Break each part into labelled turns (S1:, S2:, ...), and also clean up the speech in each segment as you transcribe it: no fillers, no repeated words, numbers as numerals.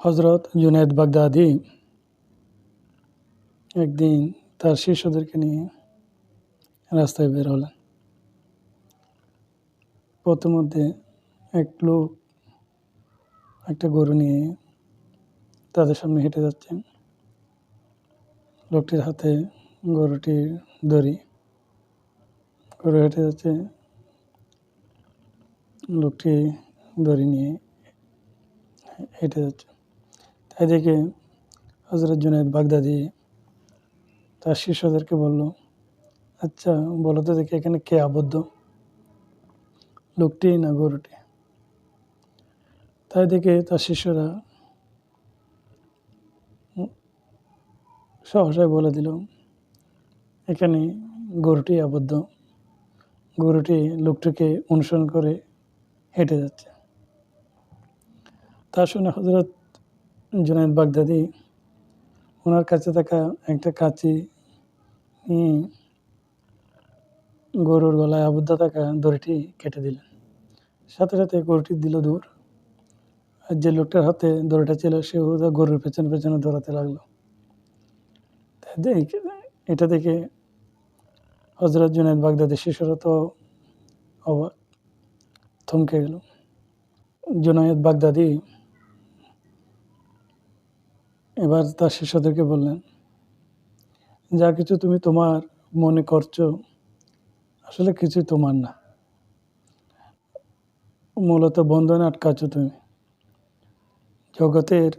S1: হজরত জুনায়েদ বাগদাদি একদিন তার শিষ্যদেরকে নিয়ে রাস্তায় বের হলেন। পথমধ্যে এক লোক একটা গরু নিয়ে তাদের সামনে হেঁটে যাচ্ছেন। লোকটির হাতে গরুটির দড়ি। গরু হেঁটে যাচ্ছে, লোকটি দড়ি নিয়ে হেঁটে যাচ্ছে। তাই দেখে হজরত জুনায়েদ বাগদাদি তার শিষ্যদেরকে বলল, আচ্ছা বলো তো দেখি এখানে কে আবদ্ধ, লোকটি না গরুটি? তাই দেখে তার শিষ্যরা সহসাই বলে দিল, এখানে গরুটি আবদ্ধ, গরুটি লোকটিকে অনুসরণ করে হেঁটে যাচ্ছে। তা শুনে হজরত জুনায়েদ বাগদাদি ওনার কাছে থাকা একটা কাঁচি নিয়ে গরুর গলায় আবদ্ধ থাকা দড়িটি কেটে দিলেন। সাথে সাথে গরুটি দিল দৌড়। আর যে লোকটার হাতে দড়িটা ছিল সেও গরুর পেছনে পেছনে দৌড়াতে লাগলো। এটা দেখে হজরত জুনায়েদ বাগদাদি শিষ্যরা তো অবাক, থমকে গেল। জুনায়েদ বাগদাদি এবার তার শিষ্যদেরকে বললেন, যা কিছু তুমি তোমার মনে করছো আসলে কিছুই তোমার না, মূলত বন্ধনে আটকাচ্ছ তুমি। জগতের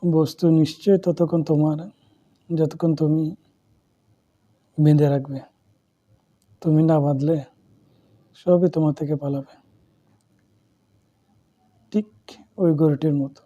S1: বস্তু নিশ্চয় ততক্ষণ তোমার যতক্ষণ তুমি বেঁধে রাখবে। তুমি না বাঁধলে সবই তোমার থেকে পালাবে, ঠিক ওই গরুটির মতো।